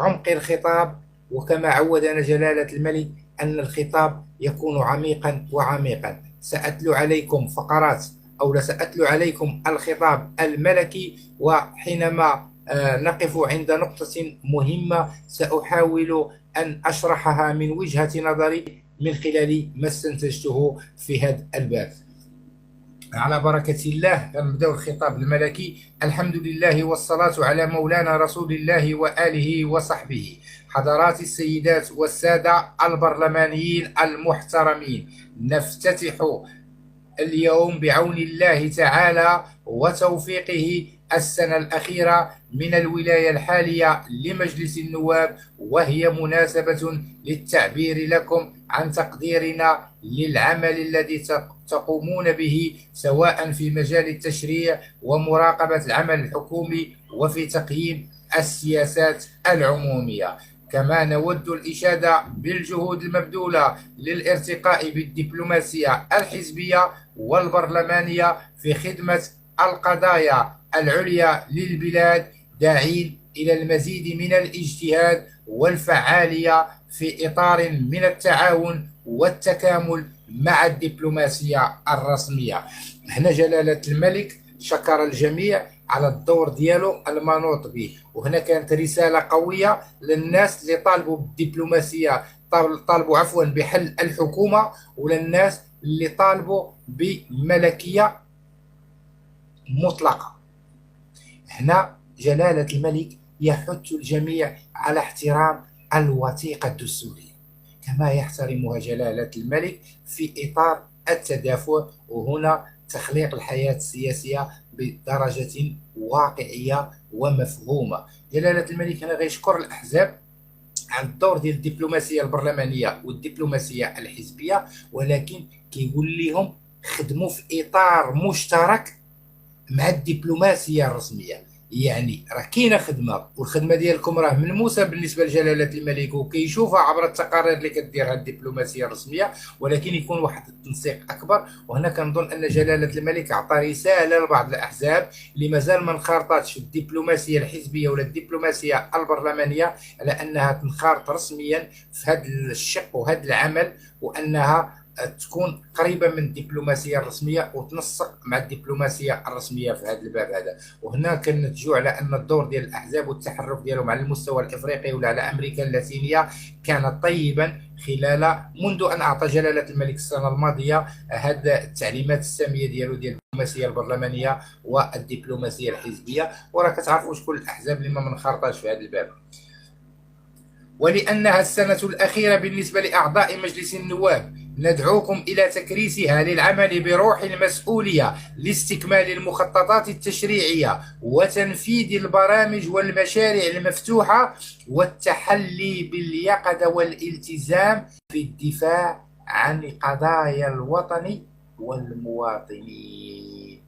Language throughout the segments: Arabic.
عمق الخطاب، وكما عودنا جلالة الملك أن الخطاب يكون عميقا وعميقا. سأتلو عليكم فقرات أو سأتلو عليكم الخطاب الملكي، وحينما نقف عند نقطة مهمة سأحاول أن أشرحها من وجهة نظري من خلال ما استنتجته في هذا الباب. على بركة الله نبدأ الخطاب الملكي. الحمد لله والصلاة على مولانا رسول الله وآله وصحبه. حضرات السيدات والسادة البرلمانيين المحترمين، نفتتح اليوم بعون الله تعالى وتوفيقه السنة الأخيرة من الولاية الحالية لمجلس النواب، وهي مناسبة للتعبير لكم عن تقديرنا للعمل الذي تقومون به، سواء في مجال التشريع ومراقبة العمل الحكومي وفي تقييم السياسات العمومية. كما نود الإشادة بالجهود المبذولة للارتقاء بالدبلوماسية الحزبية والبرلمانية في خدمة القضايا العليا للبلاد، داعين إلى المزيد من الاجتهاد والفعالية في إطار من التعاون والتكامل مع الدبلوماسية الرسمية. هنا جلالة الملك شكر الجميع على الدور ديالو المنوط به، وهنا كانت رسالة قوية للناس اللي طالبوا بالدبلوماسية، طالبوا بحل الحكومة، وللناس اللي طالبوا بملكية مطلقة. هنا جلالة الملك يحث الجميع على احترام الوثيقة الدستورية كما يحترمها جلالة الملك في إطار التدافع، وهنا تخليق الحياة السياسية بدرجة واقعية ومفهومة. جلالة الملك هنا غيشكر الأحزاب عن الدور ديال الدبلوماسية البرلمانية والدبلوماسية الحزبية، ولكن كيقول لهم خدموا في إطار مشترك مع الدبلوماسية الرسمية. يعني راه كاينه خدمه، والخدمه ديالكم راه ملموسه بالنسبه لجلاله الملك وكيشوفها عبر التقارير اللي كديرها الدبلوماسيه الرسميه، ولكن يكون واحد التنسيق اكبر. وهنا كنظن ان جلاله الملك عطى رساله لبعض الاحزاب اللي مازال ما انخرطاتش في الدبلوماسيه الحزبيه ولا الدبلوماسيه البرلمانيه على انها تنخرط رسميا في هذا الشق وهذا العمل، وانها تكون قريبه من الدبلوماسيه الرسميه وتنسق مع الدبلوماسيه الرسميه في هذا الباب هذا. وهنا كنتجوا على ان الدور ديال الاحزاب والتحرك ديالهم على المستوى الافريقي ولا على امريكا اللاتينيه كان طيبا خلال منذ ان اعطى جلاله الملك السنه الماضيه هذا التعليمات الساميه ديالو ديال الدبلوماسيه البرلمانيه والدبلوماسيه الحزبيه. وراه كتعرفوا شكون الاحزاب اللي ما منخرطاش في هذا الباب. ولانها السنه الاخيره بالنسبه لاعضاء مجلس النواب، ندعوكم إلى تكريسها للعمل بروح المسؤولية لاستكمال المخططات التشريعية وتنفيذ البرامج والمشاريع المفتوحة، والتحلي باليقظة والالتزام في الدفاع عن قضايا الوطن والمواطنين.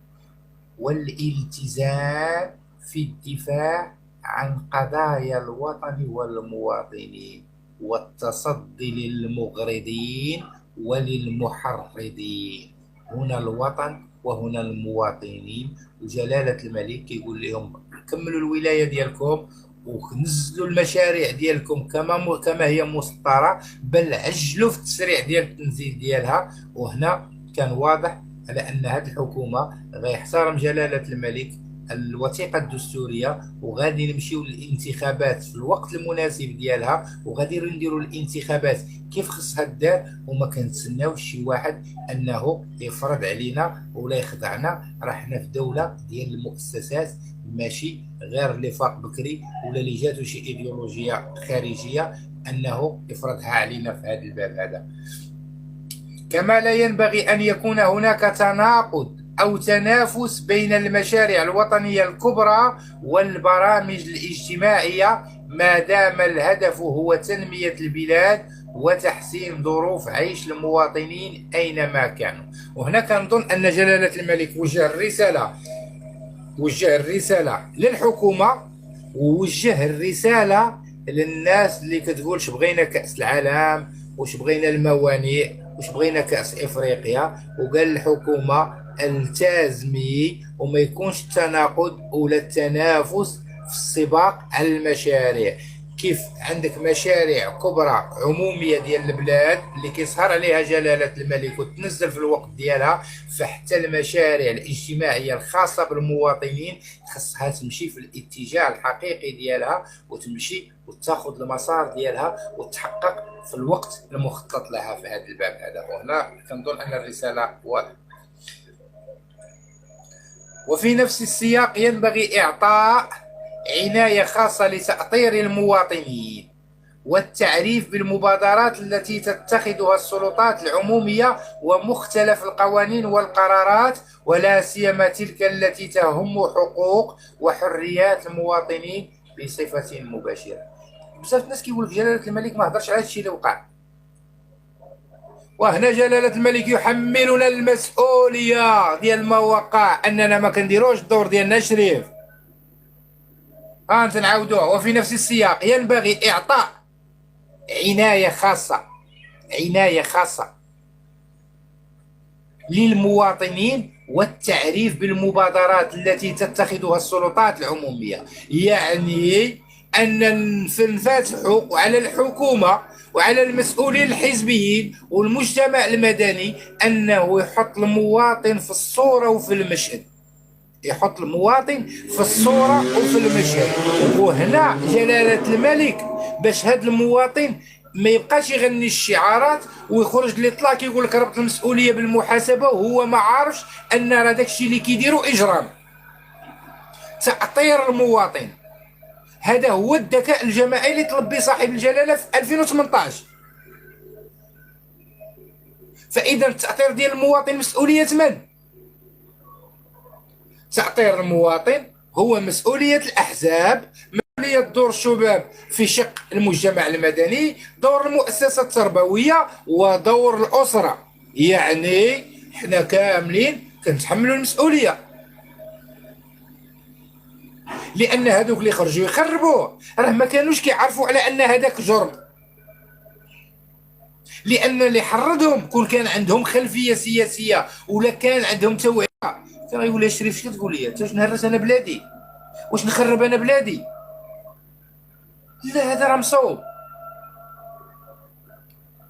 والالتزام في الدفاع عن قضايا الوطن والمواطنين، والتصدي للمغرضين وللمحرضين. هنا الوطن وهنا المواطنين. وجلالة الملك كيقول لهم كملوا الولاية ديالكم ونزلوا المشاريع ديالكم كما هي مسطرة، بل عجلوا في التسريع ديال التنزيل ديالها. وهنا كان واضح على أن هذه الحكومة غيحترم جلالة الملك الوثيقة الدستورية، وغادي نمشيو للانتخابات في الوقت المناسب ديالها، وغادي نديروا الانتخابات كيف خصها دار، وما كنتسناوش شي واحد انه يفرض علينا ولا يخدعنا. راه حنا في دولة ديال المؤسسات، ماشي غير اللي فاق بكري ولا اللي جاتو شي ايديولوجية خارجية انه يفرضها علينا في هذا الباب هذا. كما لا ينبغي ان يكون هناك تناقض أو تنافس بين المشاريع الوطنية الكبرى والبرامج الاجتماعية، ما دام الهدف هو تنمية البلاد وتحسين ظروف عيش المواطنين أينما كانوا. وهنا كنظن أن جلالة الملك وجه الرسالة للحكومة، ووجه الرسالة للناس اللي كتقولش بغينا كأس العالم، وش بغينا الموانئ، وش بغينا كأس إفريقيا. وقال الحكومة التزمي وما يكونش التناقض ولا التنافس في السباق على المشاريع. كيف عندك مشاريع كبرى عموميه ديال البلاد اللي كيسهر عليها جلاله الملك وتنزل في الوقت ديالها، فحتى المشاريع الاجتماعيه الخاصه بالمواطنين خصها تمشي في الاتجاه الحقيقي ديالها، وتمشي وتاخذ المسار ديالها وتحقق في الوقت المخطط لها في هذا الباب هذا. وهنا كنظن ان الرساله واضحه. وفي نفس السياق ينبغي إعطاء عناية خاصة لتأطير المواطنين والتعريف بالمبادرات التي تتخذها السلطات العمومية ومختلف القوانين والقرارات، ولا سيما تلك التي تهم حقوق وحريات المواطنين بصفة مباشرة. بزاف الناس كيقول لك جلالة الملك ما هضرش على هادشي اللي وقع، وهنا جلالة الملك يحملنا المسؤولية ديال ما وقع، أننا ما كنديروش الدور ديالنا شريف. أنت نعاودوها. وفي نفس السياق ينبغي إعطاء عناية خاصة للمواطنين والتعريف بالمبادرات التي تتخذها السلطات العمومية، يعني أن نفتحوا على الحكومة وعلى المسؤولين الحزبيين والمجتمع المدني أنه يحط المواطن في الصورة وفي المشهد، يحط المواطن في الصورة وفي المشهد. وهنا جلالة الملك باش هذا المواطن ما يبقاش يغني الشعارات ويخرج للإطلاق يقول لك ربط المسؤولية بالمحاسبة وهو ما عارفش أن راه داكشي اللي كيديرو إجرام. تأطير المواطن هذا هو الذكاء الجماعي اللي طلب به صاحب الجلالة في 2018. فإذا التأطير ديال المواطن مسؤولية من؟ تأطير المواطن هو مسؤولية الأحزاب، مسؤولية دور الشباب في شق المجتمع المدني، دور المؤسسة التربوية، ودور الأسرة. يعني حنا كاملين كنتحملوا المسؤولية، لأن هذوك اللي خرجوا يخربوه راه ما كانوش كيعرفوا على أن هذاك جرم، لأن اللي حرضهم كون كان عندهم خلفية سياسية ولا كان عندهم توعية كان يقول لي شريف شكون تقول لي انت واش نهرس انا بلادي، واش نخرب انا بلادي؟ لا هذا راه مصوب.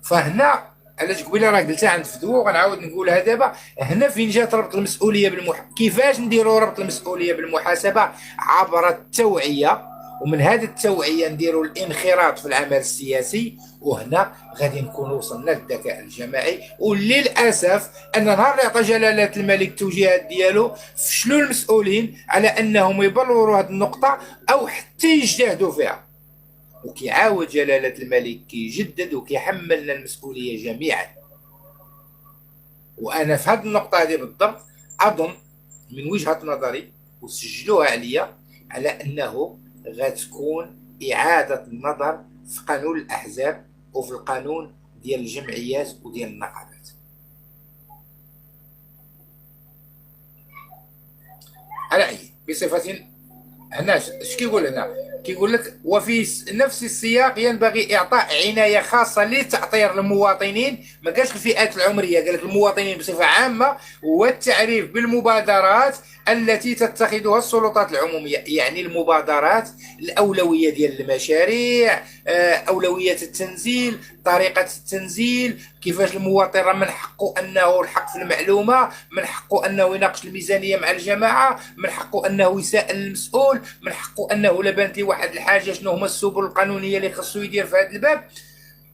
فهنا علاش قبيله راه قلتها عند فدوى وغنعاود نقولها دابا، هنا فين جات ربط المسؤوليه كيفاش نديروا ربط المسؤوليه بالمحاسبه؟ عبر التوعيه، ومن هذه التوعيه نديروا الانخراط في العمل السياسي، وهنا غادي نكون وصلنا للذكاء الجماعي. وللاسف ان نهار اللي عطى جلاله الملك التوجيهات ديالو فشلوا المسؤولين على انهم يبلوروا هذه النقطه او حتى يجتهدوا فيها. وكيعاود جلالة الملك كيجدد وكيحملنا المسؤولية جميعا. وأنا في هذه النقطة هذه بالضبط أظن من وجهة نظري وسجلوها عليا على أنه غتكون إعادة النظر في قانون الأحزاب وفي القانون ديال الجمعيات وديال النقابات. على أي بصفة هنا اش كيقول هنا؟ كيقول لك وفي نفس السياق ينبغي اعطاء عنايه خاصه لتأطير المواطنين، ما قالش الفئات العمريه، قال لك المواطنين بصفه عامه، والتعريف بالمبادرات التي تتخذها السلطات العموميه، يعني المبادرات، الاولويه ديال المشاريع، اولويه التنزيل، طريقه التنزيل، كيفاش المواطن راه من حقه انه الحق في المعلومه، من حقه انه يناقش الميزانيه مع الجماعه، من حقه انه يسائل المسؤول، من حقه انه لا بانت لي واحد الحاجه شنو هما السبل القانونيه اللي خصو يدير في هذا الباب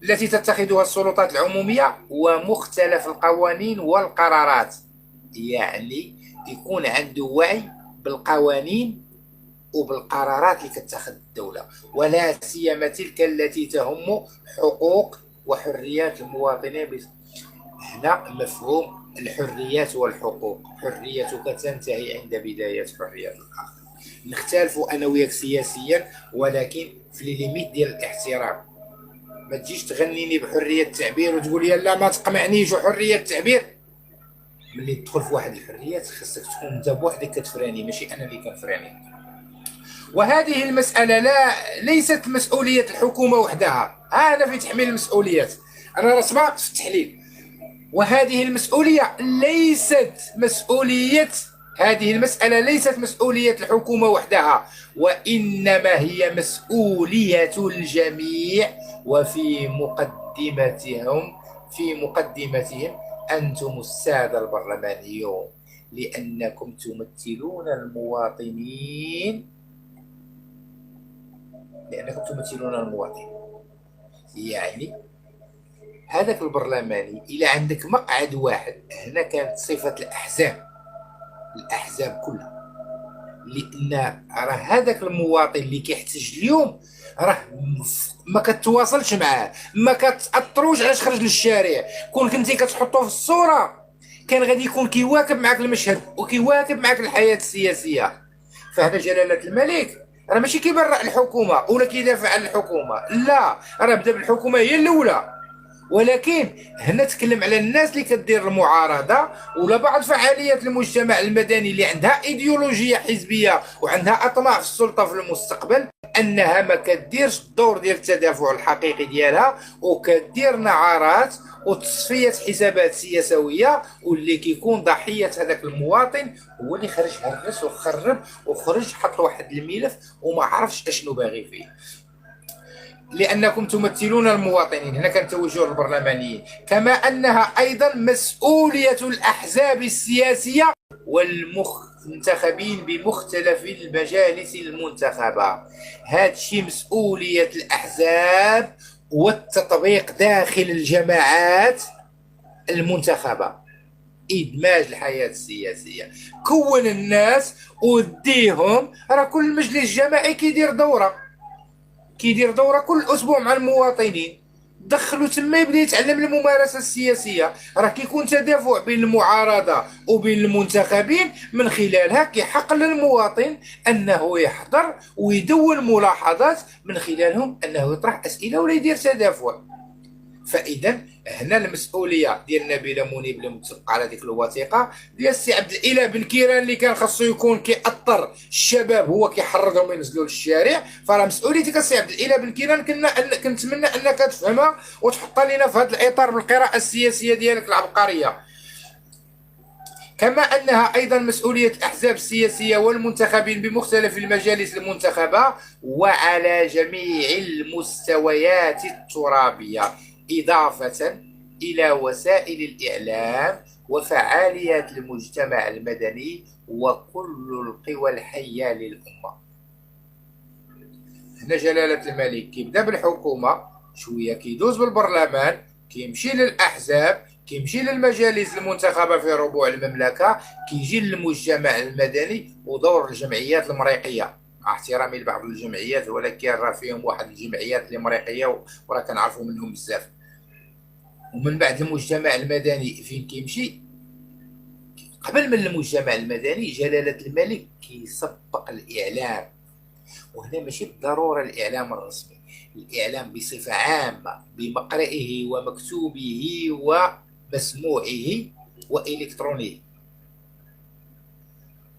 التي تتخذها السلطات العموميه ومختلف القوانين والقرارات. يعني يكون عنده وعي بالقوانين وبالقرارات اللي كتخذ الدوله، ولا سيما تلك التي تهم حقوق وحريات المواطنين. هنا مفهوم الحريات والحقوق، حريتك تنتهي عند بداية حرية الآخر. نختلف أنا وياك سياسيا ولكن في ليميت ديال الاحترام. ما تجيش تغنيني بحرية التعبير وتقول لي لا ما تقمعنيش وحرية التعبير. ملي تدخل في واحد الحريات خصك تكون انت بوحدك كتفراني، ماشي انا اللي كنفراني. وهذه المسألة ليست مسؤولية الحكومة وحدها، أنا في تحميل المسؤوليات، أنا راه سبقت في التحليل. وهذه المسؤولية ليست مسؤولية هذه المسألة ليست مسؤولية الحكومة وحدها، وإنما هي مسؤولية الجميع، وفي مقدمتهم أنتم السادة البرلمانيون، لأنكم تمثلون المواطنين. يعني هذاك البرلماني إلى عندك مقعد واحد هنا كانت صفة الأحزاب كلها، لان راه هذاك المواطن اللي كيحتاج اليوم راه ما كتواصلش معاه، ما كتاثروش علاش خرج للشارع. كون كنتي كتحطو في الصوره كان غادي يكون كيواكب معك المشهد وكيواكب معك الحياه السياسيه. فهنا جلاله الملك راه ماشي كيبرأ الحكومه ولا كيدافع عن الحكومه، لا، راه بدا بالحكومه هي الاولى، ولكن هنا تكلم على الناس اللي كدير المعارضه ولا بعض فعاليات المجتمع المدني اللي عندها ايديولوجيه حزبيه وعندها اطماع في السلطه في المستقبل، انها ما كديرش الدور ديال التدافع الحقيقي ديالها، وكدير نعارات وتصفيه حسابات سياسويه، واللي كيكون ضحيه هذاك المواطن هو اللي خرج هرس وخرب وخرج حط واحد الملف وما عرفش اشنو باغي فيه. لأنكم تمثلون المواطنين، هنا كان توجه البرلمانيين، كما أنها أيضا مسؤولية الأحزاب السياسية والمنتخبين بمختلف المجالس المنتخبة. هادشي مسؤولية الأحزاب والتطبيق داخل الجماعات المنتخبة، إدماج الحياة السياسية، كون الناس وديهم. راه كل مجلس جماعي كيدير دوره كل اسبوع مع المواطنين، دخلوا تما يبدا يتعلم الممارسه السياسيه. راه كيكون تدافع بين المعارضه وبين المنتخبين، من خلالها كيحق للمواطن انه يحضر ويدون ملاحظات، من خلالهم انه يطرح اسئله ولا يدير تدافع. فاذا هنا المسؤوليه ديال نبيله منيب اللي متفق على ديك الوثيقه ديال السي عبد الاله بن كيران اللي كان خاصو يكون كيأطر الشباب هو كيحرضهم ينزلوا للشارع. فراه مسؤوليتك السي عبد الاله بن كيران كنتمنى انك تفهمها وتحطها لنا في هذا الاطار بالقراءه السياسيه ديالك العبقريه. كما أنها أيضا مسؤولية الأحزاب السياسية والمنتخبين بمختلف المجالس المنتخبة وعلى جميع المستويات الترابية، إضافة إلى وسائل الإعلام وفعاليات المجتمع المدني وكل القوى الحية للأمة. هنا جلالة الملك كيبدا بالحكومة، شوية كيدوز بالبرلمان، كيمشي للأحزاب، كيمشي للمجالس المنتخبة في ربوع المملكة، كيجي للمجتمع المدني ودور الجمعيات المريقية، مع احترامي لبعض الجمعيات ولكن راه فيهم واحد الجمعيات اللي مريقية وراه كنعرفوا منهم بزاف. ومن بعد المجتمع المدني فين كيمشي؟ قبل من المجتمع المدني جلالة الملك كيسبق الإعلام، وهنا ماشي بالضرورة الإعلام الرسمي، الإعلام بصفة عامة بمقرئه ومكتوبه ومسموعه وإلكترونيه.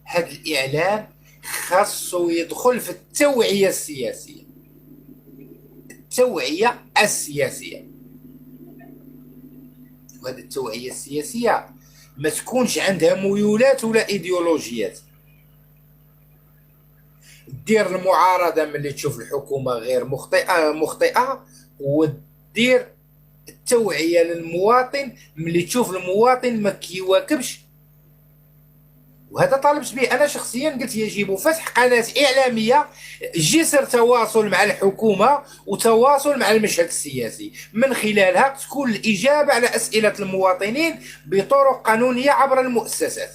هذا الإعلام خاصو يدخل في التوعية السياسية، وهذه التوعية السياسية ما تكونش عندها ميولات ولا إيديولوجيات. دير المعارضة ملي تشوف الحكومة غير مخطئة، ودير التوعية للمواطن ملي تشوف المواطن ما كيواكبش. وهذا طالبت به انا شخصيا، قلت يجب فتح قناه اعلاميه جسر تواصل مع الحكومه وتواصل مع المشهد السياسي، من خلالها تكون الاجابه على اسئله المواطنين بطرق قانونيه عبر المؤسسات.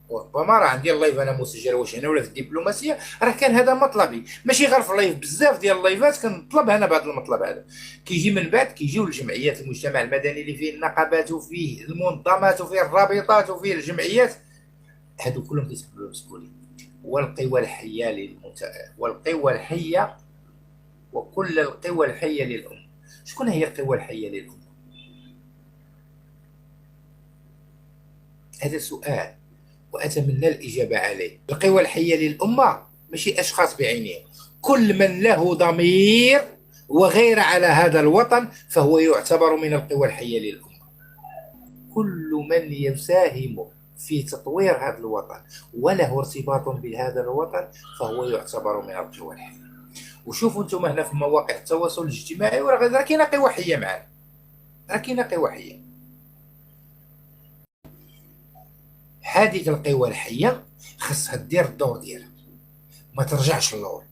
وربما راه عندي اللايف انا مسجل واش هنا ولا في الدبلوماسيه، راه كان هذا مطلبي، ماشي غير في اللايف، بزاف ديال اللايفات كنطلب انا بهذا المطلب هذا. كيجي من بعد كيجيو الجمعيات المجتمع المدني اللي فيه النقابات وفيه المنظمات وفيه الرابطات وفيه الجمعيات، هادو كلهم كيتحملوا المسؤوليه. والقوى الحيه وكل القوى الحيه للامه. شكون هي القوى الحيه للامه؟ هذا سؤال واتمنى الاجابه عليه. القوى الحيه للامه ماشي اشخاص بعينهم، كل من له ضمير وغير على هذا الوطن فهو يعتبر من القوى الحيه للامه. كل من يساهم في تطوير هذا الوطن وله ارتباط بهذا الوطن فهو يعتبر من القوى الحية. وشوفوا انتم هنا في مواقع التواصل الاجتماعي راه كاينه قوى حية معنا، راه كاينه قوى حية. هذيك القوى الحية خاصها دير الدور ديالها، ما ترجعش للور،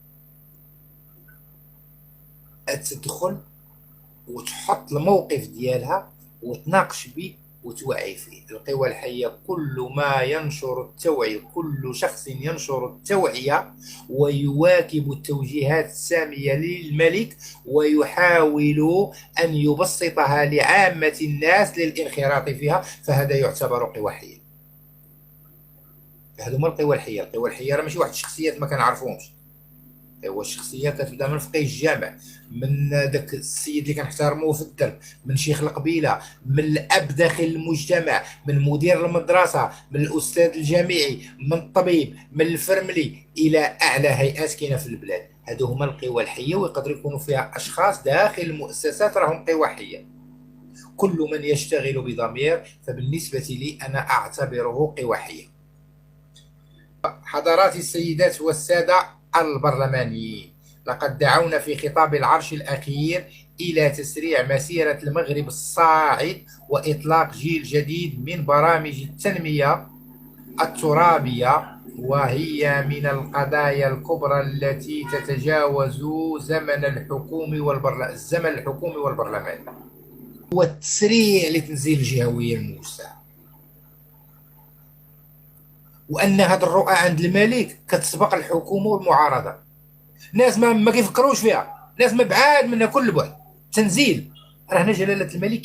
تدخل وتحط الموقف ديالها وتناقش به وتوعي فيه. القوى الحية كل ما ينشر التوعية، كل شخص ينشر التوعية ويواكب التوجيهات السامية للملك ويحاول أن يبسطها لعامة الناس للانخراط فيها، فهذا يعتبر قوى حية. هذوما القوى الحية. القوى الحية راه ماشي واحد الشخصيات ما كنعرفوهمش، هو الشخصيات كتبدا من فقيه الجامع، من داك السيد اللي كنحترموه في الدرب، من شيخ القبيله، من الاب داخل المجتمع، من مدير المدرسه، من الاستاذ الجامعي، من الطبيب، من الفرملي، الى اعلى هيئات كاينه في البلاد. هادو هما القوى الحيه، ويقدر يكونوا فيها اشخاص داخل المؤسسات راهم قوى حيه. كل من يشتغل بضمير فبالنسبه لي انا اعتبره قوى حيه. حضرات السيدات والسادة البرلمانيين، لقد دعونا في خطاب العرش الأخير إلى تسريع مسيرة المغرب الصاعد وإطلاق جيل جديد من برامج التنمية الترابية، وهي من القضايا الكبرى التي تتجاوز الزمن الحكومي والبرلماني، والتسريع لتنزيل الجهوية الموسعة. وان هاد الرؤى عند الملك كتسبق الحكومه والمعارضه، ناس ما كيفكروش فيها، ناس مبعاد منها كل بعد. تنزيل راه هنا جلاله الملك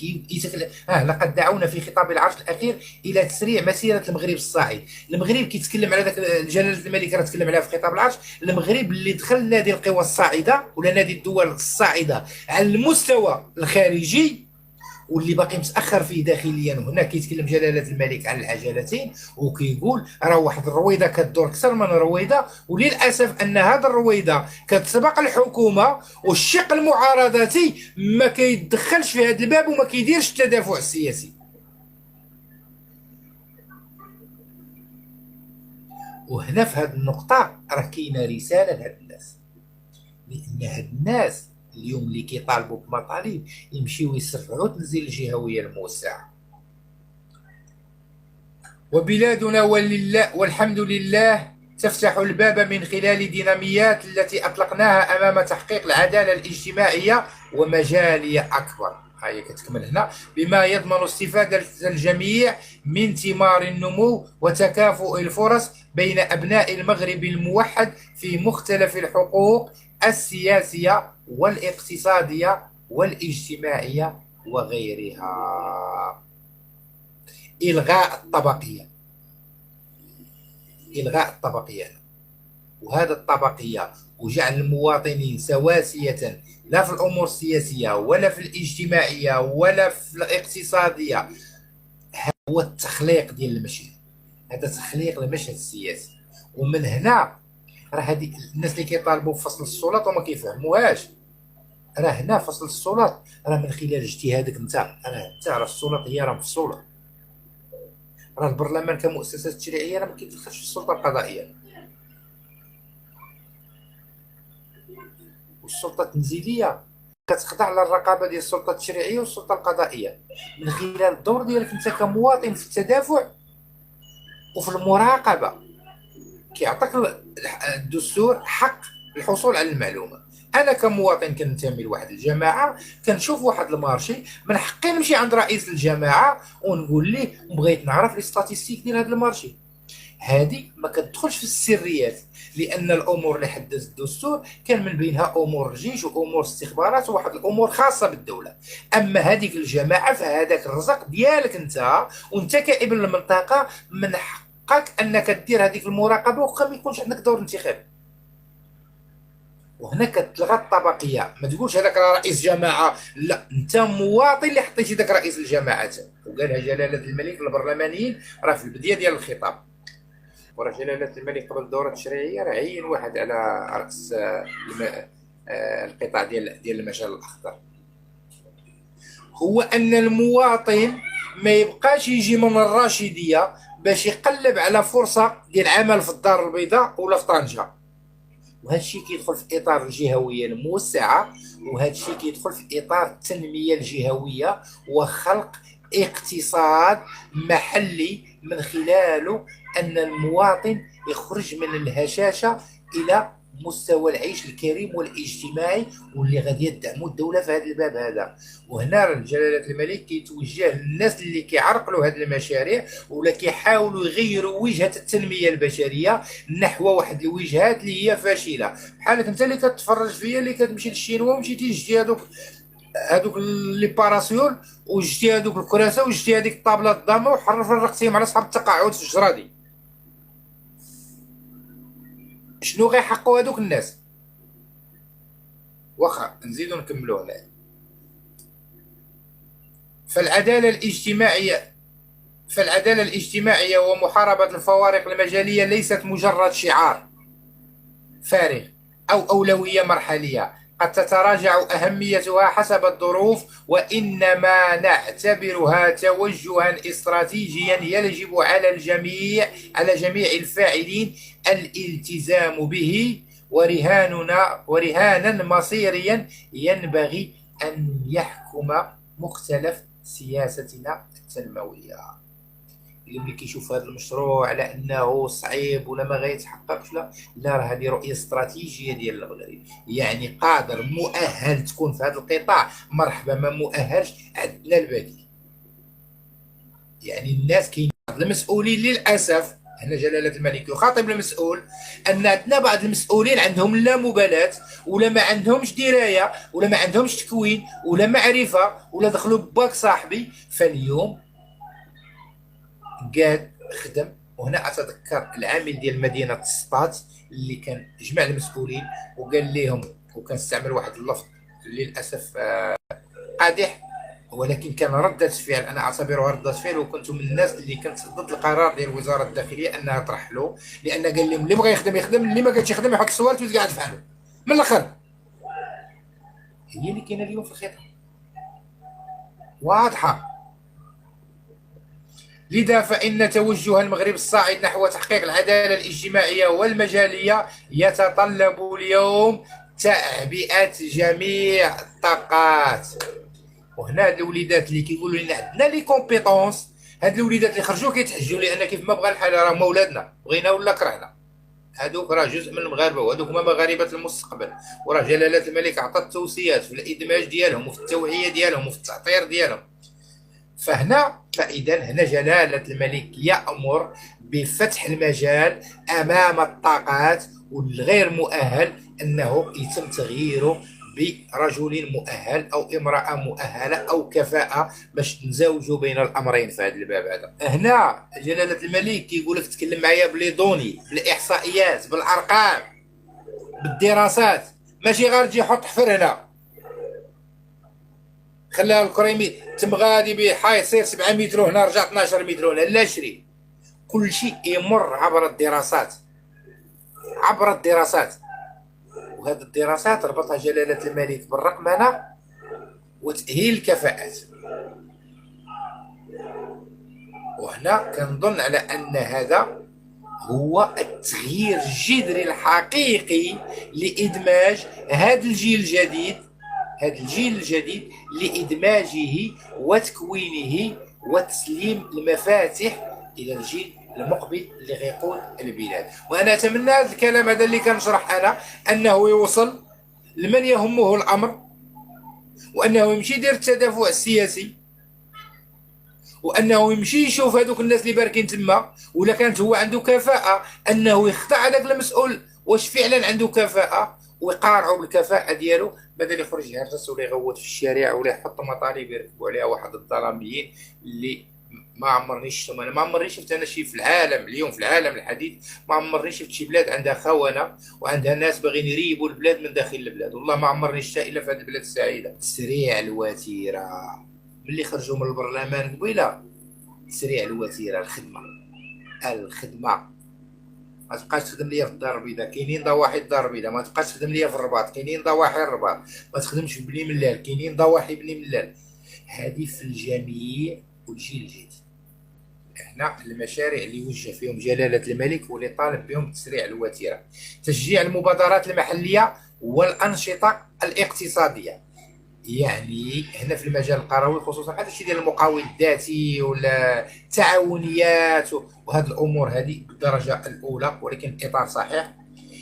لقد دعونا في خطاب العرش الاخير الى تسريع مسيره المغرب الصاعد. المغرب كيتكلم على ذاك جلاله الملك، راه تكلم عليها في خطاب العرش. المغرب اللي دخل نادي القوى الصاعده ولا نادي الدول الصاعده على المستوى الخارجي، واللي باقي متاخر فيه داخليا. وهنا كيتكلم جلاله الملك عن العجلتين وكيقول راه واحد الرويضه كدور اكثر من رويضه، وللاسف ان هذه الرويضه كتسبق الحكومه، والشق المعارضاتي ما كيدخلش في هذا الباب وما كيديرش التدافع السياسي. وهنا في هذه النقطه راه كاينه رساله لهاد الناس، لان هاد الناس اليوم اللي كيطالبوا بمطالب يمشيو يسرعوا تنزيل الجهويه الموسعه. وبلادنا ولله والحمد لله تفتح الباب من خلال الديناميات التي اطلقناها امام تحقيق العداله الاجتماعيه ومجاليه اكبر. هاي كتكمل هنا: بما يضمن استفاده الجميع من ثمار النمو وتكافؤ الفرص بين ابناء المغرب الموحد في مختلف الحقوق السياسيه والاقتصاديه والاجتماعيه وغيرها. إلغاء الطبقية، إلغاء الطبقية، وهذا الطبقية وجعل المواطنين سواسية لا في الأمور السياسية ولا في الاجتماعية ولا في الاقتصادية. هو التخليق ديال المشهد، هذا تخليق المشهد السياسي. ومن هنا راه هذه الناس اللي كيطالبوا بفصل السلطات وما كيفهموهاش. راه هنا فصل السلطات راه من خلال اجتهادك انت، راه السلطات هي راه مفصوله. راه البرلمان كمؤسسه تشريعيه راه ما كيدخلش في السلطه القضائيه، والسلطه التنزيليه كتخضع للرقابه ديال السلطه التشريعيه والسلطه القضائيه من خلال الدور ديالك انت كمواطن في التدافع وفي المراقبه. كيعطيك الدستور حق الحصول على المعلومه. انا كمواطن كننتمي لواحد الجماعه، كنشوف واحد المارشي، من حقي نمشي عند رئيس الجماعه ونقول ليه بغيت نعرف لي ستاتيستيك ديال هذا المارشي. هذه ما كتدخلش في السريات، لان الامور اللي حدد الدستور كان من بينها امور الجيش وامور استخبارات وواحد الامور خاصه بالدوله. اما هذيك الجماعه فهذاك الرزق ديالك انت، وانت كابن المنطقه من حقك انك دير هذيك المراقبه وخا ما يكونش عندك دور انتخابي. وهنا كتلغى الطبقيه. ما تقولش هذاك راه رئيس جماعه، لا، انت مواطن اللي حطيتي ذاك رئيس الجماعه. وقالها جلاله الملك للبرلمانيين راه في البدايه ديال الخطاب. وراه جلاله الملك قبل الدوره التشريعيه راه عين واحد على راس القطاع ديال المجال الاخضر، هو ان المواطن ما يبقاش يجي من الراشديه باش يقلب على فرصه ديال العمل في الدار البيضاء ولا في طنجه. وهذا الشيء كيدخل في اطار الجهويه الموسعه، وهذا الشيء كيدخل في اطار التنميه الجهويه وخلق اقتصاد محلي من خلاله ان المواطن يخرج من الهشاشه الى مستوى العيش الكريم والاجتماعي، واللي غادي يدعموا الدوله في هذا الباب هذا. وهنا جلاله الملك كيتوجه للناس اللي كيعرقلوا هذه المشاريع ولا كيحاولوا يغيروا وجهه التنميه البشريه نحو واحد الوجهات اللي هي فاشله. بحالك انت اللي كتفرج فيا اللي كتمشي للشينوا ومشيتي جدي هذوك لي باراسيول، وجدتي هذوك الكراسه، وجدتي هذيك الطابله الضامه، فرقتيهم على صحاب التقاعد في الجرادي. شنو غيحقوا هذوك الناس؟ واخا نزيدو نكملو هنا. فالعداله الاجتماعيه ومحاربه الفوارق المجاليه ليست مجرد شعار فارغ أو أولوية مرحلية قد تتراجع أهميتها حسب الظروف، وإنما نعتبرها توجها استراتيجيا يجب على جميع الفاعلين الالتزام به، ورهانا مصيريا ينبغي أن يحكم مختلف سياستنا التنموية. اللي كيشوف هذا المشروع على انه صعيب ولا ما غيتحققش، لا راه هذه رؤيه استراتيجيه ديال المغرب، يعني قادر مؤهل تكون في هذا القطاع، مرحبا، ما مؤهلش عندنا البديل. يعني الناس كاين بعض المسؤولين للاسف، هنا جلاله الملك يخاطب المسؤول ان عندنا بعض المسؤولين عندهم لا مبالاه ولا ما عندهمش درايه ولا ما عندهمش تكوين ولا معرفه ولا دخلوا باك صاحبي. فاليوم قاد خدم. وهنا اتذكر العامل ديال مدينه السطات اللي كان جمع المسؤولين وقال لهم، وكان استعمل واحد اللفظ للاسف قادح، ولكن كان ردة فعل انا اعتبرها ردة فعل، وكنت من الناس اللي كنت ضد القرار ديال وزاره الداخليه انها ترحلوا، لان قال لهم اللي بغى يخدم يخدم، اللي ما كانش يخدم يحط السوالت ويقعد في حاله. من الاخر هي اللي كاينه اليوم في الخطاب واضحه. لذا فإن توجه المغرب الصاعد نحو تحقيق العدالة الاجتماعية والمجالية يتطلب اليوم تعبئة جميع الطاقات. وهنا هاد الوليدات اللي كيقولوا لنا عندنا لي كومبيتونس، هاد الوليدات اللي خرجوا كيتحجوا لان كيف ما بغى الحال راه ولادنا، بغينا ولا كرهنا، هادوك راه جزء من المغاربه وهادوك هما مغاربه المستقبل. وراه جلاله الملك عطى التوصيات في الادماج ديالهم وفي التوعيه ديالهم وفي التعطير ديالهم. فإذا هنا جلالة الملك يأمر بفتح المجال أمام الطاقات والغير مؤهل أنه يتم تغييره برجل مؤهل أو امرأة مؤهلة أو كفاءة باش نزوجوا بين الأمرين في هذا الباب هذا. هنا جلالة الملك كيقول لك تكلم معايا بلي دوني، بالإحصائيات، بالأرقام، بالدراسات، ماشي غير تجي حط حفر هنا خلاها الكريمي تم غادي بحي سير 7 متر هنا رجع 12 متر هنا، لا شري. كل شيء يمر عبر الدراسات، عبر الدراسات. وهذه الدراسات ربطها جلالة الملك بالرقمنة وتأهيل الكفاءات. وهنا كنظن على أن هذا هو التغيير الجذري الحقيقي لإدماج هذا الجيل الجديد، لإدماجه وتكوينه وتسليم المفاتيح إلى الجيل المقبل اللي غيقود البلاد. وأنا أتمنى هذا الكلام هذا اللي كنشرح أنا أنه يوصل لمن يهمه الأمر، وأنه يمشي يدير التدافع السياسي، وأنه يمشي يشوف هذوك الناس اللي باركين تما، ولا كانت هو عنده كفاءة أنه يخضع هذاك المسؤول واش فعلا عنده كفاءة ويقارعوا بالكفاءة ديالو، بدل يخرج يهرس ولا يغوت في الشارع ولا يحط مطالب يركبوا عليها واحد الظلاميين اللي ما عمرني شفتهم. انا ما عمرني شفت انا شي في العالم اليوم، في العالم الحديث ما عمرني شفت شي بلاد عندها خونه وعندها ناس باغيين يريبوا البلاد من داخل البلاد. والله ما عمرني شفت الا في هذه البلاد السعيده. تسريع الوتيره ملي خرجوا من البرلمان قبيله، تسريع الوتيره، الخدمه ما تبقاش تخدم ليا في الدار البيضاء، كاينين ضواحي الدار البيضاء، ما تبقاش تخدم ليا في الرباط، كاينين ضواحي الرباط، ما تخدمش في بني ملال، كاينين ضواحي بني ملال. هذه في الجميع والجيل الجديد. هنا المشاريع اللي يوجه فيهم جلالة الملك واللي طالب بهم تسريع الوتيرة: تشجيع المبادرات المحلية والأنشطة الاقتصادية. يعني هنا في المجال القروي خصوصا هذا الشيء ديال المقاول الذاتي ولا التعاونيات وهذه الامور هذه بالدرجه الاولى، ولكن اطار صحيح.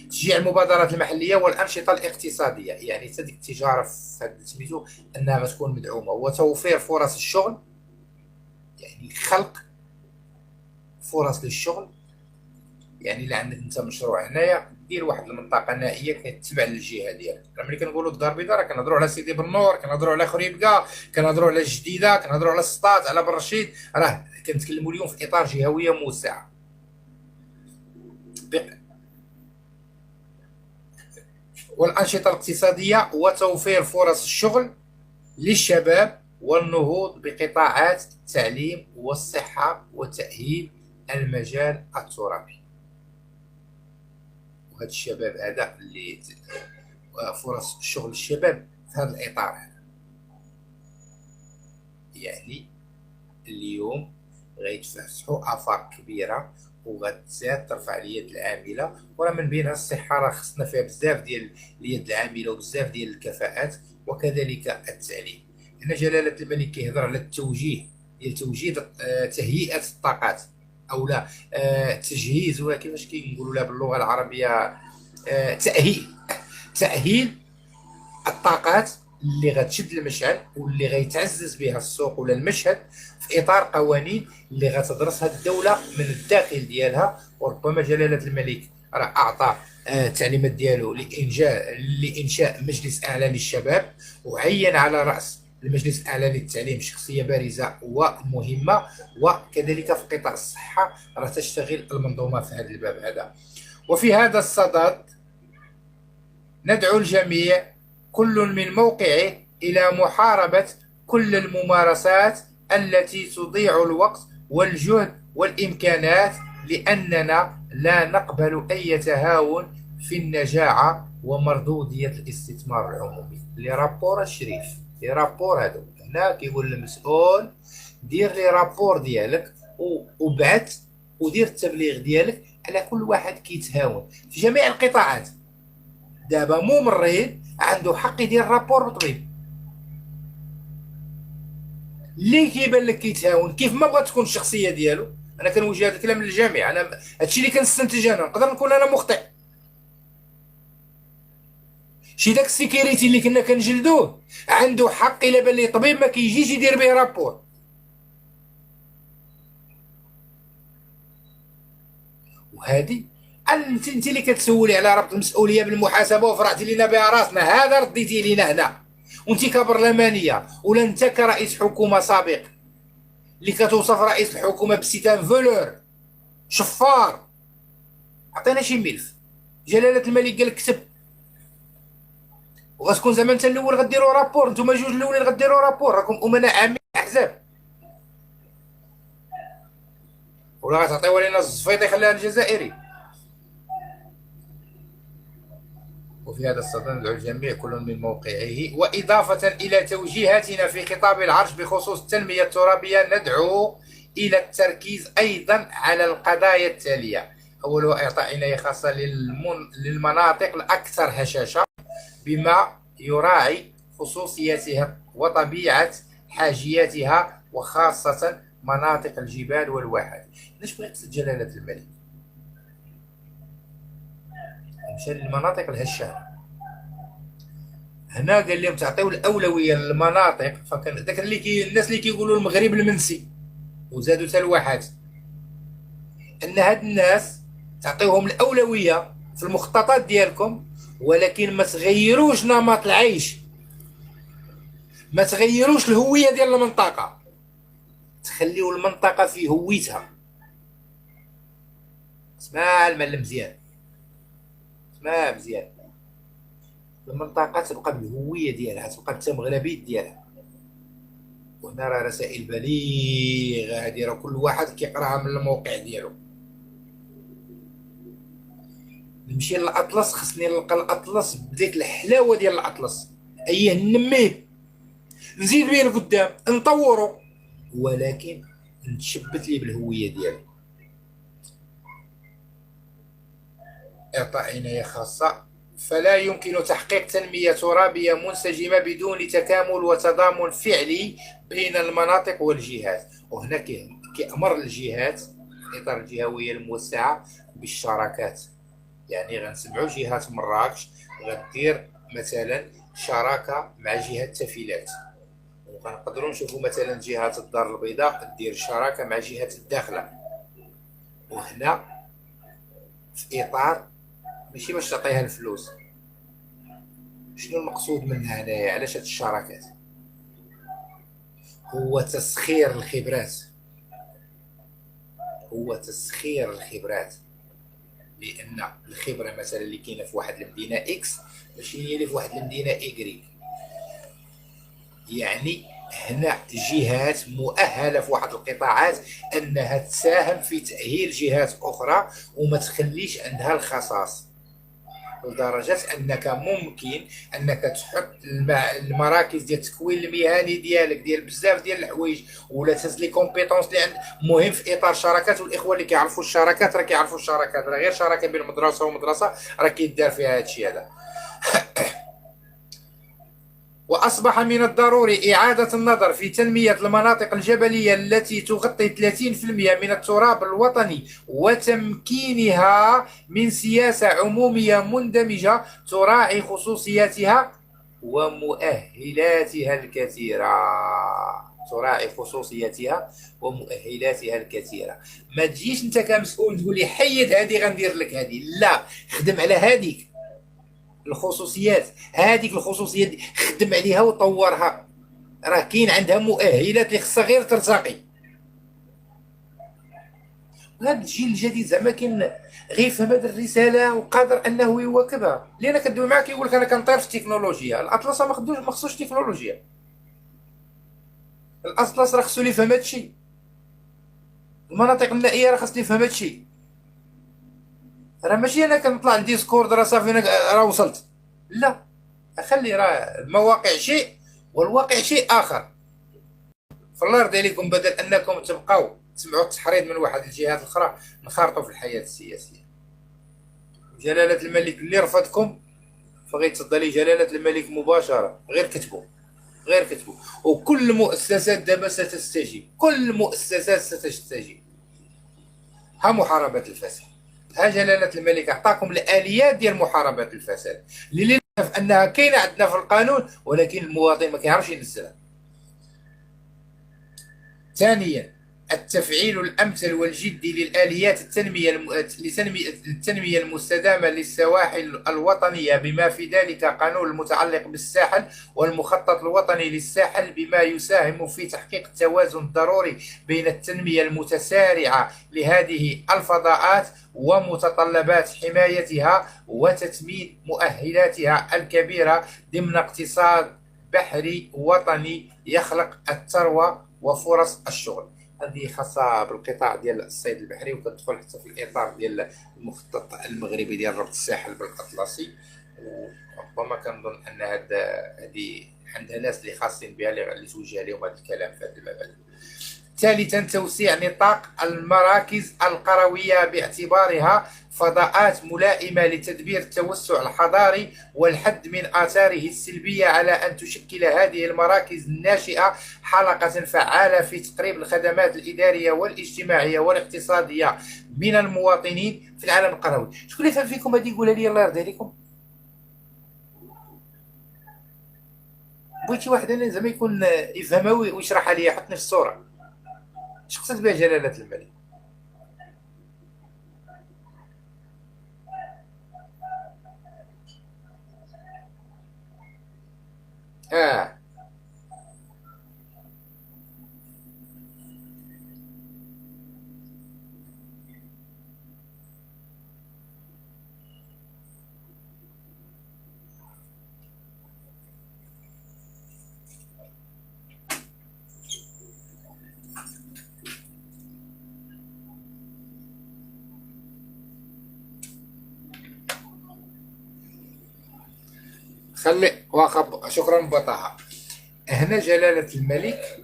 تشجيع المبادرات المحليه والانشطه الاقتصاديه، يعني حتى ديك التجاره في هذا سميتو انها غتكون مدعومه، وتوفير فرص الشغل، يعني خلق فرص للشغل. يعني الا عندك انت مشروع هنايا دير واحد المنطقه نائيه كتتبع للجهه ديالك. ملي كنقولوا الدار البيضاء راه كنهضروا على سيدي بنور، كنهضروا على خريبكا، كنهضروا على الجديده، كنهضروا على السطات، على بالرشيد. راه كنتكلموا اليوم في اطار جهويه موسعه. والانشطه الاقتصاديه وتوفير فرص الشغل للشباب والنهوض بقطاعات التعليم والصحه وتاهيل المجال الترابي. وهذا الشباب هذا اللي فرص شغل الشباب في هذا الاطار هذا. يعني اليوم غيتفتحوا افاق كبيره وغتزاد ترفع اليد العامله، وراه من بينها الصحه، راه خصنا فيها بزاف ديال اليد العامله وبزاف ديال الكفاءات، وكذلك التعليم. هنا جلاله الملك كيهضر على التوجيه ديال توجيه تهيئه الطاقات، او لا تجهيز، ولا كيفاش كنقولوا لها باللغه العربيه، تاهيل الطاقات اللي غتشد المشعل واللي غيتعزز بها السوق ولا المشهد في اطار قوانين اللي غتدرسها الدوله من الداخل ديالها. وربما جلاله الملك راه اعطى التعليمات ديالو لانشاء مجلس اعلى للشباب، وعين على راس المجلس الاعلى للتعليم شخصيه بارزه ومهمه. وكذلك في قطاع الصحه راه تشتغل المنظومه في هذا الباب هذا. وفي هذا الصدد ندعو الجميع كل من موقعه إلى محاربة كل الممارسات التي تضيع الوقت والجهد والإمكانات، لأننا لا نقبل أي تهاون في النجاعة ومردودية الاستثمار العمومي. لي رابور الشريف، لي رابور هذا هنا كيقول المسؤول دير لي رابور ديالك وبعث ودير التبليغ ديالك على كل واحد كيتهاون في جميع القطاعات. دابا ممرض عنده حق يدير رابور بطبيب اللي كيبان لك كيتهاون كيف ما بغات تكون الشخصيه ديالو. انا كنوجه هذا الكلام للجميع، انا هادشي اللي كنستنتج، انا نقدر نكون انا مخطئ. شي داك السيكيريتي اللي كنا كنجلدوه عنده حق الا بان ليه طبيب ما كيجيش يدير به رابور. وهذه انت اللي كتسولي على ربط المسؤوليه بالمحاسبه وفرعتي لينا بها راسنا، هذا رديتي لينا هنا. وانت كبرلمانيه ولا انت كرئيس حكومه سابق اللي كتوصف رئيس الحكومه بستان فولور شفار، عطينا شي ملف جلاله الملك قال كتب، وغتكون زعما انت الاول غديروا رابور، نتوما جوج الاولين غديروا رابور، راكم امناء عامين احزاب، ولا غتعطيوها لنا الزفيط يخليها الجزائري. وفي هذا الصدد ندعو الجميع كل من موقعه. وإضافة إلى توجيهاتنا في خطاب العرش بخصوص التنمية الترابية، ندعو إلى التركيز أيضا على القضايا التالية: أولها إعطاء عناية خاصة للمناطق الأكثر هشاشة بما يراعي خصوصياتها وطبيعة حاجياتها، وخاصة مناطق الجبال والواحات. علاش بغيت جلالة الملك مشى للمناطق الهشامه؟ هنا قال لهم تعطيو الاولويه للمناطق، فكان داك اللي الناس اللي كيقولوا المغرب المنسي وزادوا حتى الواحات، ان هاد الناس تعطيوهم الاولويه في المخططات ديالكم، ولكن ما تغيروش نمط العيش، ما تغيروش الهويه ديال المنطقه، تخليو المنطقه في هويتها. اسمع المعلم مزيان، اسمع مزيان، المنطقه تبقى بالهويه ديالها، تبقى بالتمغربيت ديالها. وهنا راه رسائل بليغه هادي، راه كل واحد كيقراها من الموقع ديالو. نمشي للاطلس، خصني نلقى الاطلس بديك الحلاوه ديال الاطلس، اييه نميه، نزيد بيه لقدام، نطورو، ولكن نتشبت لي بالهويه ديالي. إعطاء عناية خاصة. فلا يمكن تحقيق تنمية ترابية منسجمة بدون تكامل وتضامن فعلي بين المناطق والجهات. وهنا كأمر الجهات، الإطار الجهوية الموسعة، بالشراكات. يعني غنسمعوا جهة مراكش غدير مثلا شراكة مع جهة تافيلات، وغنقدروا نشوفوا مثلا جهة الدار البيضاء دير شراكة مع جهة الداخلة. وهنا في إطار ماشي باش تعطيها الفلوس. شنو المقصود منها هنايا؟ علاش هاد الشراكات؟ هو تسخير الخبرات، هو تسخير الخبرات. لان الخبره مثلا اللي كاينه في واحد المدينه اكس ماشي هي اللي في واحد المدينه ايكغيك. يعني هنا جهات مؤهله في واحد القطاعات انها تساهم في تاهيل جهات اخرى وما تخليش عندها الخصاص، لدرجه انك ممكن انك تحط المراكز ديال التكوين المهني ديالك ديال بزاف ديال الحوايج ولا تهز لي كومبيتونس اللي عند مهم في اطار الشراكات. والاخوه اللي كيعرفوا الشراكات راه كيعرفوا الشراكات، راه غير شراكه بين مدرسه ومدرسه راه كيدار فيها هادشي هذا. وأصبح من الضروري إعادة النظر في تنمية المناطق الجبلية التي تغطي 30% من التراب الوطني وتمكينها من سياسة عمومية مندمجة تراعي خصوصياتها ومؤهلاتها الكثيرة. تراعي خصوصياتها ومؤهلاتها الكثيرة. ما تجيش انت كمسؤول تقول لي حيد هذه غندير لك هذه، لا، خدم على هذيك الخصوصيات. هذيك الخصوصيات خدم عليها وطورها، راه كاين عندها مؤهلات اللي خصها غير ترتقي. هذا الجيل الجديد زعما كاين غير فهم هذه الرساله وقادر انه يواكبها. اللي انا كندوي معاك يقول لك انا كنطير في التكنولوجيا. الاطلس ما خصوش تكنولوجيا، الاطلس راه خصو يفهم هذا الشيء. المناطق النائيه راه خصني يفهم هذا الشيء. راه ماشي انا كنطلع لديسكورد راه صافي انا راه وصلت، لا، اخلي راه المواقع شيء والواقع شيء اخر. فالله يرضي عليكم بدل انكم تبقاو تسمعوا التحريض من واحد الجهات الاخرى نخرطوا في الحياه السياسيه. جلاله الملك اللي رفضكم فغيتصدى جلاله الملك مباشره. غير كتبوا، غير كتبوا. وكل المؤسسات دابا ستستجيب، كل المؤسسات ستستجيب. ها محاربه الفساد، ها جلاله الملك اعطاكم الاليات ديال محاربه الفساد اللي للاسف انها كاينه عندنا في القانون ولكن المواطن ما كيعرفش ينزلها. ثانيا، التفعيل الأمثل والجدي للآليات التنمية المستدامة للسواحل الوطنية بما في ذلك قانون المتعلق بالساحل والمخطط الوطني للساحل بما يساهم في تحقيق التوازن الضروري بين التنمية المتسارعة لهذه الفضاءات ومتطلبات حمايتها وتتميم مؤهلاتها الكبيرة ضمن اقتصاد بحري وطني يخلق الثروة وفرص الشغل. هذه خاصة بالقطاع ديال الصيد البحري وكتدخل حتى في الإطار ديال المخطط المغربي ديال ربط الساحل بالأطلسي. ربما كنظن أن هذه عندها ناس اللي خاصين بها اللي توجه لهم هذا الكلام في هذا المبادئ. ثالثا، توسيع نطاق المراكز القروية باعتبارها فضاءات ملائمة لتدبير التوسع الحضاري والحد من آثاره السلبية على أن تشكل هذه المراكز الناشئة حلقة فعالة في تقريب الخدمات الإدارية والاجتماعية والاقتصادية من المواطنين في العالم القروي. شكون اللي فهم فيكم هذه يقولها لي الله يرضي عليكم؟ بغيت شي واحد انا زعما يكون يفهمها ويشرحها لي، يحطني في الصورة. اش قصد بها جلالة الملك؟ اه خلي واخا، شكرا بطاحة. هنا جلالة الملك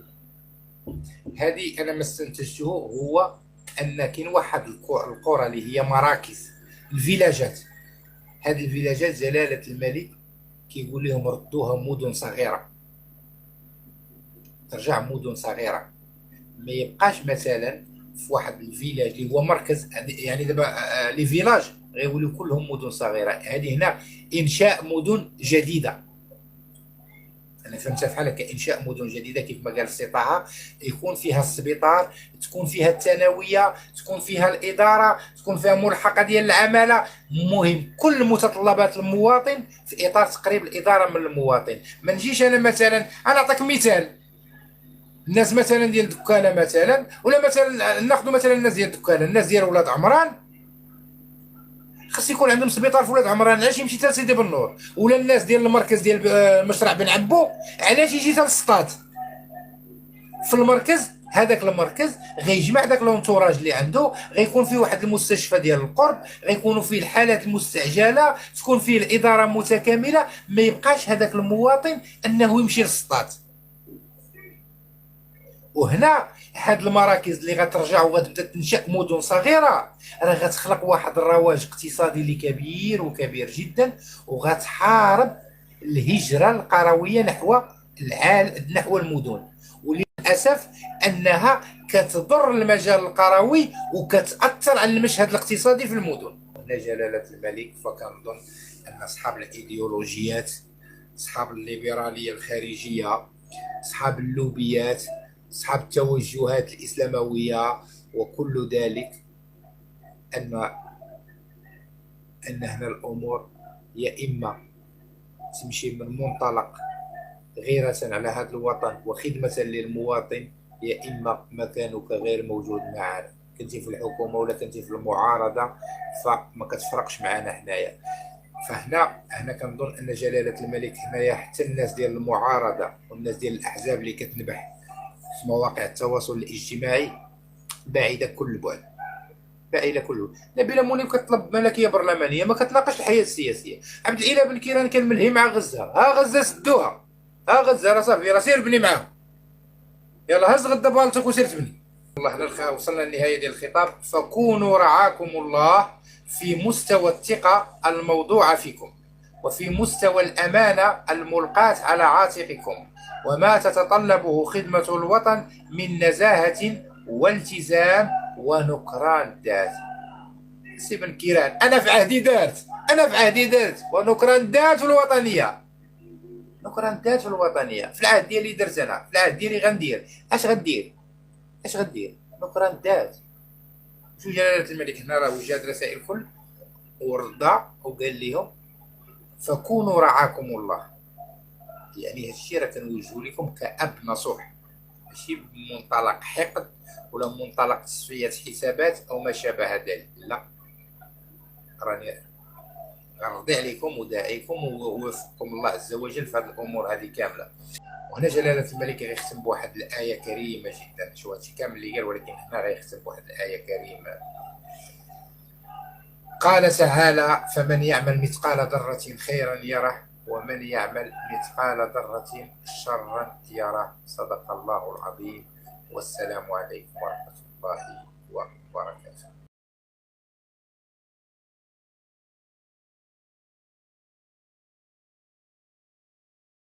هذه انا ما استنتجته هو ان كاين واحد القرى اللي هي مراكز الفيلاجات. هذه الفيلاجات جلاله الملك كيقول لهم ردوها مدن صغيره، ترجع مدن صغيره، ما يبقاش مثلا في واحد الفيلاج اللي هو مركز. يعني دابا لي فيلاج غيوليو كلهم مدن صغيره. هذه هنا انشاء مدن جديده. انا فهمتها بحال هكا، انشاء مدن جديده كيف ما قال السي طه، يكون فيها السبيطار، تكون فيها الثانويه، تكون فيها الاداره، تكون فيها ملحقه ديال العماله. مهم كل متطلبات المواطن في اطار تقريب الاداره من المواطن. ما نجيش انا مثلا، انا نعطيك مثال، الناس مثلا ديال دكانه مثلا، ولا مثلا ناخذ مثلا الناس ديال دكانه، الناس ديال ولاد عمران خاص يكون عندهم سبيطار في ولاد عمران. علاش يمشي حتى لسيدي بنور؟ ولا الناس ديال المركز ديال مشرع بن عبو علاش يجي حتى للسطاد؟ في المركز هذاك المركز غيجمع داك لونتوراج اللي عنده، غيكون فيه واحد المستشفى ديال القرب، غيكونوا فيه الحالات المستعجله، تكون فيه الاداره متكامله، ما يبقاش هذاك المواطن انه يمشي للسطاد. وهنا هاد المراكز اللي غترجع وغتبدا تنشا مدن صغيره راه غتخلق واحد الرواج اقتصادي اللي كبير وكبير جدا، وغتحارب الهجره القرويه نحو المدن. وللاسف انها كتضر المجال القروي وكتاثر على المشهد الاقتصادي في المدن. هنا جلاله الملك فكنظن ان اصحاب الايديولوجيات، اصحاب الليبراليه الخارجيه، اصحاب اللوبيات، اصحاب التوجهات الاسلامويه وكل ذلك، ان هنا الامور يا اما تمشي من منطلق غيرة على هذا الوطن وخدمة للمواطن، يا اما مكانك غير موجود معنا. كنتي في الحكومه ولا كنتي في المعارضه فما كتفرقش معنا هنايا. فهنا كنظن ان جلاله الملك هنايا حتى الناس ديال المعارضه والناس ديال الاحزاب اللي كتنبح في مواقع التواصل الاجتماعي بعيده كل البعد، بعيده كل البعد. نبيله منيب كتطلب ملكيه برلمانيه، ما كتناقش الحياه السياسيه. عبد الاله بن كيران كان ملهي مع غزه، ها غزه سدوها، ها غزه راه صافي، راه سير بني معاهم، يلا هز غدا بالتك وسير تبني. والله هنا وصلنا للنهايه ديال الخطاب. فكونوا رعاكم الله في مستوى الثقه الموضوعه فيكم، وفي مستوى الامانه الملقاه على عاتقكم، وما تتطلبه خدمه الوطن من نزاهه والتزام ونكران الذات. سي بن كيران انا في عهدي دارت، ونكران الذات الوطنيه، نكران الذات في الوطنيه. في العهد ديالي درت انا، في العهد ديالي غندير. اش غدير؟ نكران الذات. شو جلاله الملك هنا راه وجد رسائل الكل ورضى وقال لهم فكونوا رعاكم الله. يعني هادشي راه كنوجهو لكم كأب نصوح، ماشي بمنطلق حقد ولا منطلق تصفية حسابات او ما شابه ذلك، لا، راني غنرضي عليكم وداعيكم ووفقكم الله عز وجل في هذه الامور هذه كامله. وهنا جلاله الملك غيختم بواحد الايه كريمه جدا. شو هادشي كامل اللي قال، ولكن هنا غيختم بواحد الايه كريمه. قال تعالى فمن يعمل مثقال ذرة خيرا يره ومن يعمل مثقال ذرة شرا يره. صدق الله العظيم. والسلام عليكم ورحمة الله وبركاته.